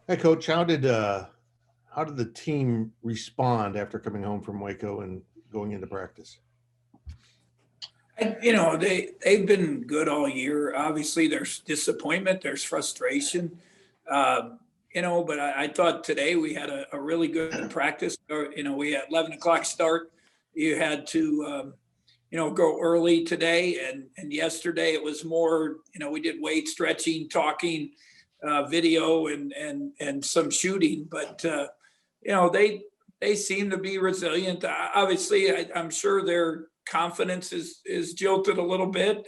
Hey, Coach, how did the team respond after coming home from Waco and going into practice? They've been good all year. Obviously, there's disappointment, there's frustration. But I thought today we had a really good practice. We had 11 o'clock start. You had to, go early today, and yesterday it was more. We did weight stretching, talking, video, and some shooting. But they seem to be resilient. Obviously, I'm sure their confidence is jilted a little bit.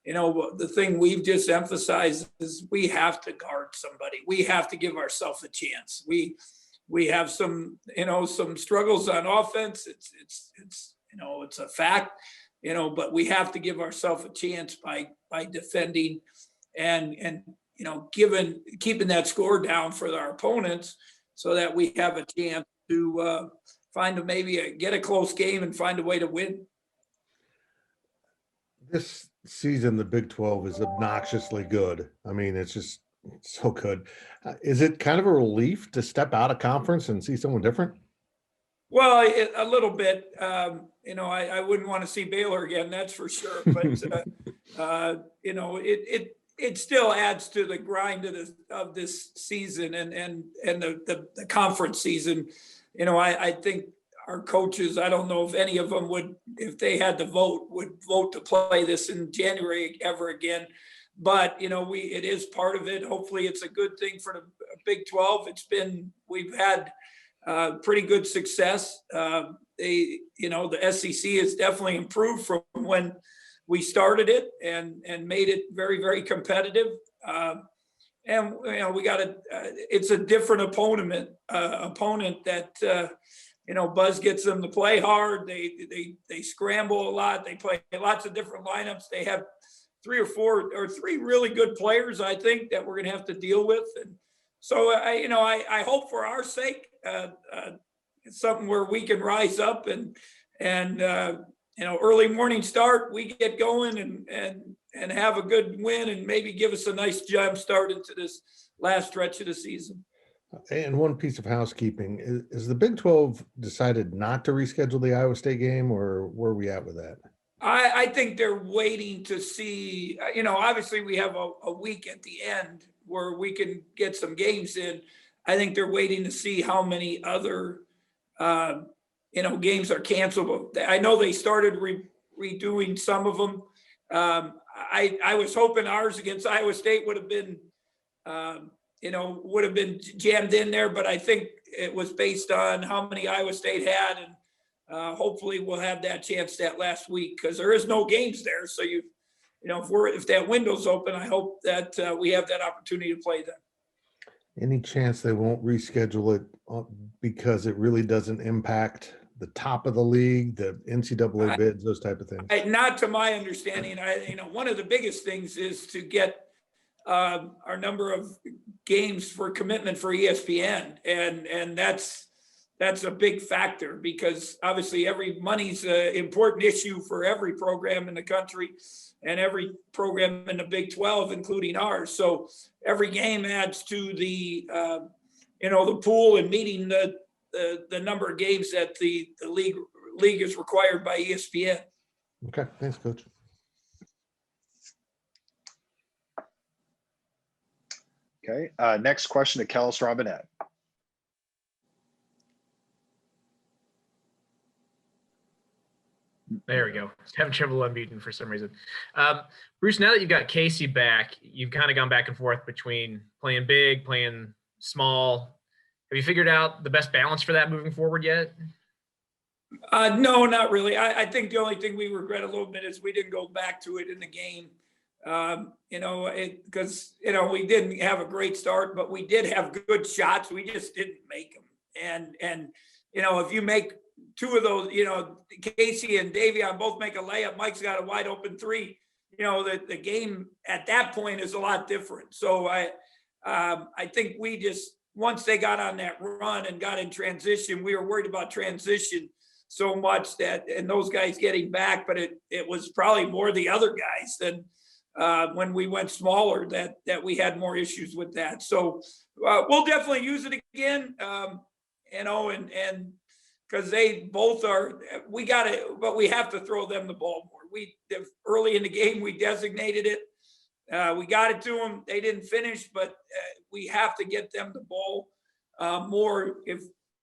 The thing we've just emphasized is we have to guard somebody. We have to give ourselves a chance. We have some struggles on offense. It's a fact. But we have to give ourselves a chance by defending and keeping that score down for our opponents so that we have a chance to get a close game and find a way to win. This season, the Big 12 is obnoxiously good. I mean, it's just so good. Is it kind of a relief to step out of conference and see someone different? Well, a little bit. I wouldn't want to see Baylor again, that's for sure. But it still adds to the grind of this season and the conference season. I think our coaches, I don't know if any of them would, if they had to vote, would vote to play this in January ever again. But it is part of it. Hopefully, it's a good thing for the Big 12. We've had pretty good success. The SEC has definitely improved from when we started it and made it very, very competitive. And it's a different opponent that Buzz gets them to play hard. They scramble a lot. They play lots of different lineups. They have three really good players, I think, that we're going to have to deal with. And so I hope for our sake, it's something where we can rise up and early morning start, we get going and have a good win and maybe give us a nice jump start into this last stretch of the season. And one piece of housekeeping is the Big 12 decided not to reschedule the Iowa State game, or where are we at with that? I think they're waiting to see, obviously we have a week at the end where we can get some games in. I think they're waiting to see how many other, games are canceled. I know they started redoing some of them. I was hoping ours against Iowa State would have been jammed in there, but I think it was based on how many Iowa State had, and hopefully we'll have that chance that last week because there is no games there. So if that window's open, I hope that we have that opportunity to play them. Any chance they won't reschedule it because it really doesn't impact the top of the league, the NCAA bids, those type of things? Not to my understanding. One of the biggest things is to get our number of games for commitment for ESPN, and that's a big factor because obviously money's an important issue for every program in the country and every program in the Big 12, including ours. So every game adds to the pool and meeting the number of games that the league is required by ESPN. Okay, thanks, Coach. Okay, next question to Kellis Robinette. There we go. Having trouble unmuting for some reason. Bruce, now that you've got Casey back, you've kind of gone back and forth between playing big, playing small. Have you figured out the best balance for that moving forward yet? No, not really. I think the only thing we regret a little bit is we didn't go back to it in the game. Because we didn't have a great start, but we did have good shots. We just didn't make them. And if you make two of those, Casey and Davion both make a layup, Mike's got a wide open three, the game at that point is a lot different. So I think we just, once they got on that run and got in transition, we were worried about transition so much and those guys getting back, but it was probably more the other guys when we went smaller, that we had more issues with that. So we'll definitely use it again, and because they both are, we got it, but we have to throw them the ball more. Early in the game, we designated it. We got it to them. They didn't finish, but we have to get them the ball more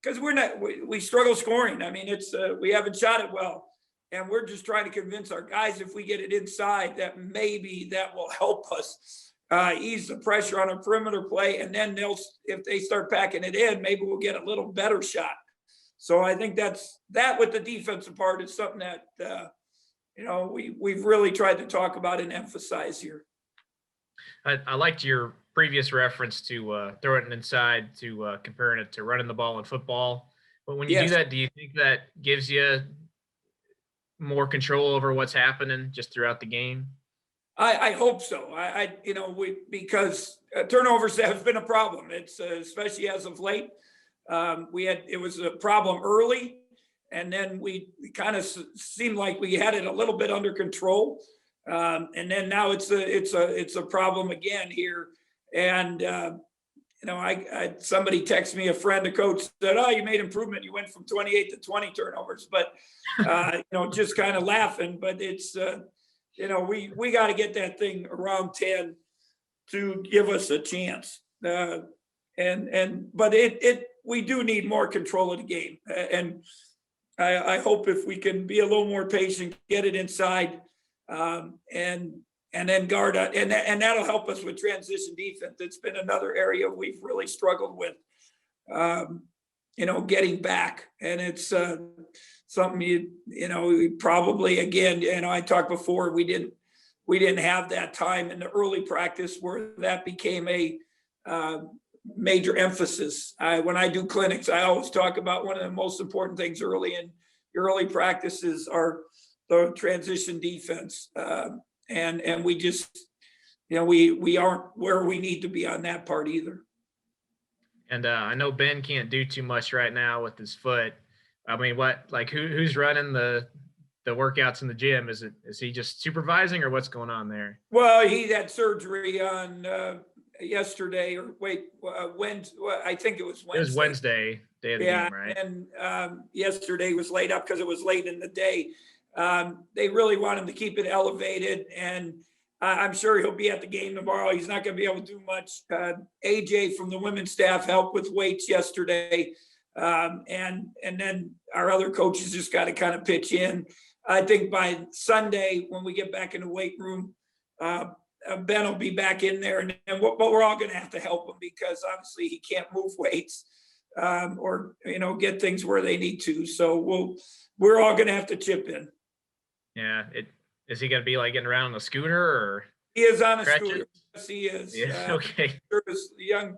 because we struggle scoring. I mean, we haven't shot it well. And we're just trying to convince our guys if we get it inside that maybe that will help us ease the pressure on a perimeter play. And then if they start packing it in, maybe we'll get a little better shot. So I think that with the defensive part is something that, we've really tried to talk about and emphasize here. I liked your previous reference to throwing it inside to comparing it to running the ball in football. But when you do that, do you think that gives you more control over what's happening just throughout the game? I hope so. Because turnovers have been a problem. It's especially as of late. It was a problem early, and then we kind of seemed like we had it a little bit under control, and then now it's a problem again here. And somebody texted me, a coach said, "Oh, you made improvement. You went from 28 to 20 turnovers," but just kind of laughing. But it's we got to get that thing around 10 to give us a chance. But we do need more control of the game, and I hope if we can be a little more patient, get it inside, and then guard it, and that'll help us with transition defense. It's been another area we've really struggled with, getting back, and it's something we probably, again, I talked before, we didn't have that time in the early practice where that became a major emphasis. When I do clinics, I always talk about one of the most important things early in your early practices are the transition defense. And we just, we aren't where we need to be on that part either. And I know Ben can't do too much right now with his foot. I mean, who's running the workouts in the gym? Is he just supervising, or what's going on there? Well, he had surgery on yesterday, or Wednesday. I think it was Wednesday. It was Wednesday, day of the game, right? And yesterday was laid up because it was late in the day. They really want him to keep it elevated, and I'm sure he'll be at the game tomorrow. He's not going to be able to do much. AJ from the women's staff helped with weights yesterday, and then our other coaches just got to kind of pitch in. I think by Sunday, when we get back in the weight room, Ben will be back in there, but we're all going to have to help him because obviously he can't move weights or get things where they need to. So we're all going to have to chip in. Yeah, is he going to be like getting around on a scooter, or he is on a scooter? Yes, he is. Yeah, okay. His young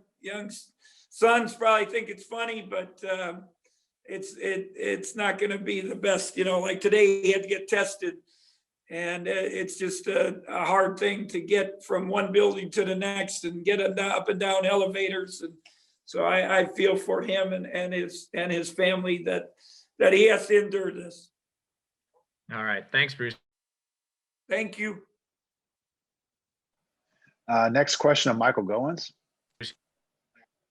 sons probably think it's funny, but it's not going to be the best. Like today he had to get tested, and it's just a hard thing to get from one building to the next and get up and down elevators. And so I feel for him and his family that he has to endure this. All right. Thanks, Bruce. Thank you. Next question of Michael Goins.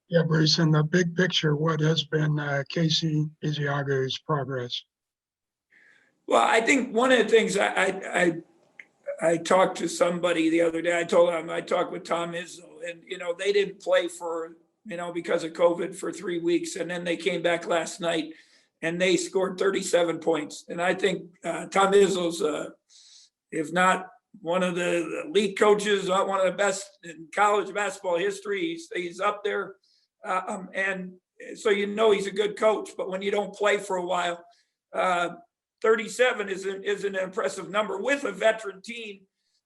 Yeah, Bruce, in the big picture, what has been Casey Iziaga's progress? Well, I think one of the things I talked to somebody the other day. I told them I talked with Tom Izzo, and they didn't play for because of COVID for 3 weeks, and then they came back last night and they scored 37 points. And I think Tom Izzo's, if not one of the elite coaches, not one of the best in college basketball history, he's up there. And so he's a good coach. But when you don't play for a while, 37 is an impressive number with a veteran team,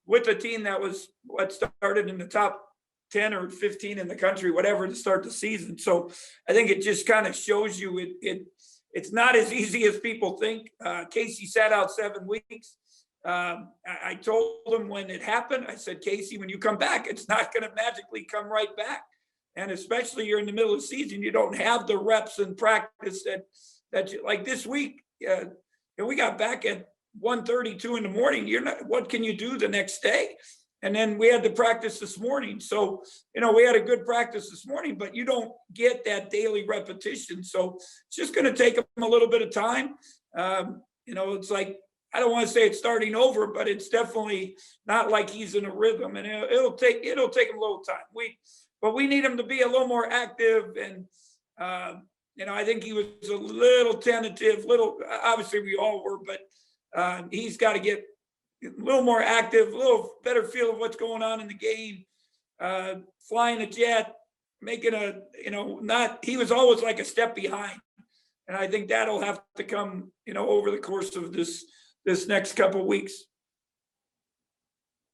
with a team that was started in the top 10 or 15 in the country, whatever, to start the season. So I think it just kind of shows you it's not as easy as people think. Casey sat out 7 weeks. I told him when it happened, I said, Casey, when you come back, it's not going to magically come right back. And especially you're in the middle of the season, you don't have the reps and practice that you, like this week. We got back at 1:32 in the morning. What can you do the next day? And then we had the practice this morning. So, we had a good practice this morning, but you don't get that daily repetition. So it's just going to take him a little bit of time. It's like, I don't want to say it's starting over, but it's definitely not like he's in a rhythm, and it'll take him a little time. But we need him to be a little more active, and I think he was a little tentative. Obviously we all were, but he's got to get a little more active, a little better feel of what's going on in the game. Flying a jet, making he was always like a step behind, and I think that'll have to come, over the course of this next couple of weeks.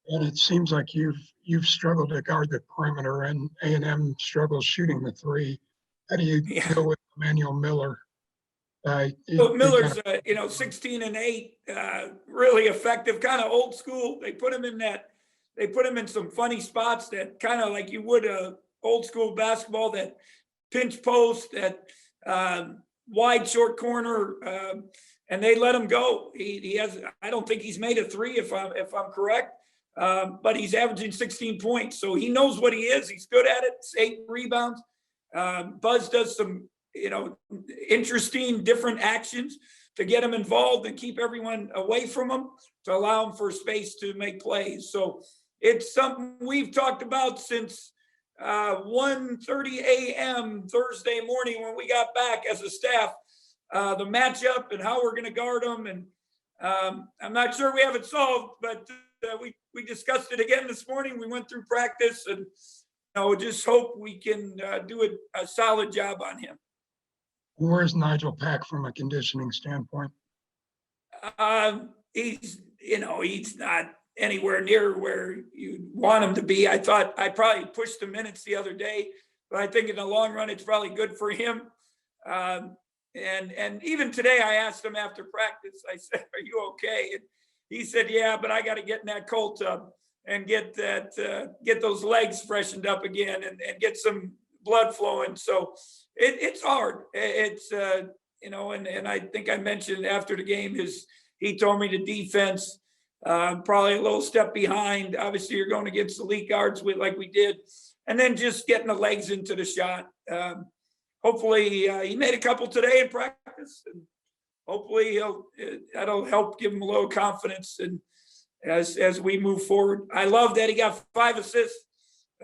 And it seems like you've struggled to guard the perimeter, and A&M struggles shooting the three. How do you go with Emmanuel Miller? So Miller's, 16-8, really effective, kind of old school. They put him in some funny spots that kind of like you would old school basketball, that pinch post, that wide short corner, and they let him go. He has, I don't think he's made a three if I'm correct, but he's averaging 16 points. So he knows what he is. He's good at it. It's 8 rebounds. Buzz does some, interesting different actions to get him involved and keep everyone away from him, to allow him for space to make plays. So it's something we've talked about since 1:30 a.m. Thursday morning when we got back as a staff, the matchup and how we're going to guard them. And I'm not sure we have it solved, but we discussed it again this morning. We went through practice, and just hope we can do a solid job on him. Where's Nigel Pack from a conditioning standpoint? He's not anywhere near where you want him to be. I thought I probably pushed the minutes the other day, but I think in the long run, it's probably good for him. And even today, I asked him after practice, I said, "Are you okay?" And he said, "Yeah, but I got to get in that cold tub and get those legs freshened up again and get some blood flowing." So it's hard. It's, and I think I mentioned after the game, he told me the defense, probably a little step behind. Obviously you're going against the elite guards like we did, and then just getting the legs into the shot. Hopefully he made a couple today in practice, and hopefully that'll help give him a little confidence. And as we move forward, I love that he got 5 assists.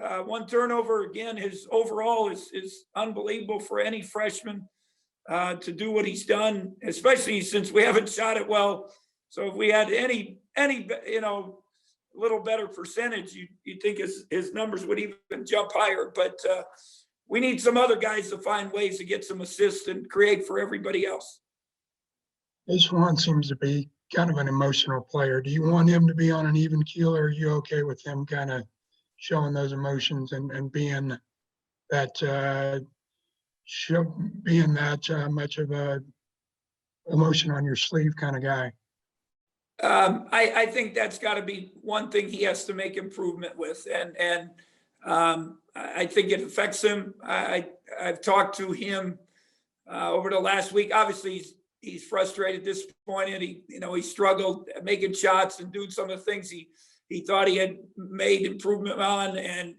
1 turnover. Again, his overall is unbelievable for any freshman to do what he's done, especially since we haven't shot it well. So if we had any little better percentage, you'd think his numbers would even jump higher. But we need some other guys to find ways to get some assists and create for everybody else. This one seems to be kind of an emotional player. Do you want him to be on an even keel, or are you okay with him kind of showing those emotions and being that much of a emotion on your sleeve kind of guy? I think that's got to be one thing he has to make improvement with, and I think it affects him. I've talked to him over the last week. Obviously, he's frustrated, disappointed. He struggled making shots and doing some of the things he thought he had made improvement on, and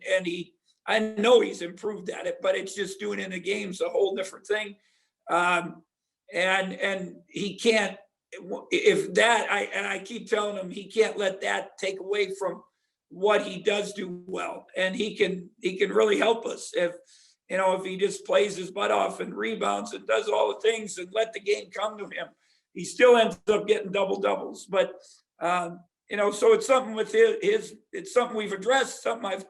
I know he's improved at it, but it's just doing it in the game's a whole different thing. And he can't, I keep telling him he can't let that take away from what he does do well. And he can really help us if he just plays his butt off and rebounds and does all the things and let the game come to him. He still ends up getting double doubles, but so it's something with it's something we've addressed, something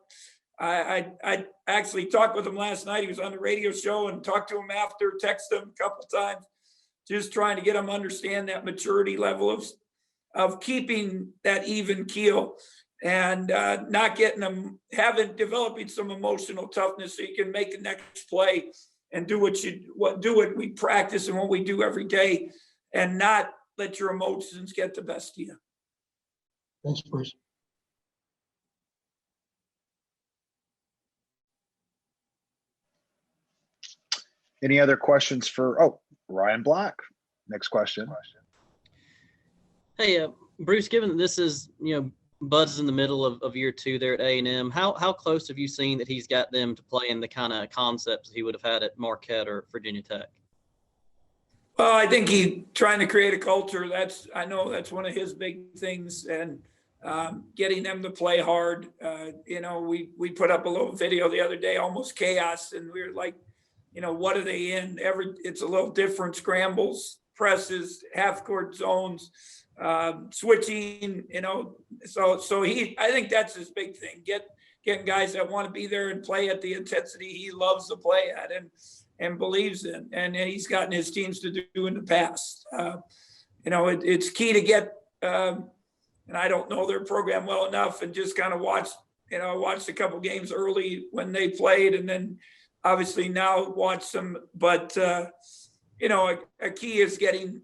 I actually talked with him last night. He was on the radio show, and talked to him after, texted him a couple times, just trying to get him to understand that maturity level of keeping that even keel, and not getting him, developing some emotional toughness so you can make the next play and do what we practice and what we do every day, and not let your emotions get the best of you. Thanks, Bruce. Any other questions for Ryan Black? Next question. Hey, Bruce, given that this is, Bud's in the middle of year 2 there at A&M. How close have you seen that he's got them to play in the kind of concepts he would have had at Marquette or Virginia Tech? Well, I think he trying to create a culture. I know that's one of his big things, and getting them to play hard. We put up a little video the other day, almost chaos, and we were like, what are they in? It's a little different, scrambles, presses, half court zones, switching. So I think that's his big thing. Getting guys that want to be there and play at the intensity he loves to play at and believes in, and he's gotten his teams to do in the past. It's key to get. And I don't know their program well enough, and just kind of watched a couple games early when they played, and then obviously now watch them. But a key is getting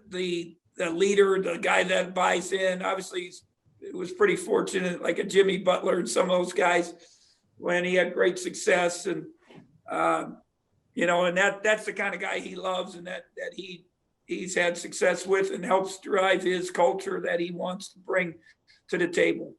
the leader, the guy that buys in. Obviously, it was pretty fortunate, like a Jimmy Butler and some of those guys, when he had great success, and and that's the kind of guy he loves, and that he's had success with, and helps drive his culture that he wants to bring to the table.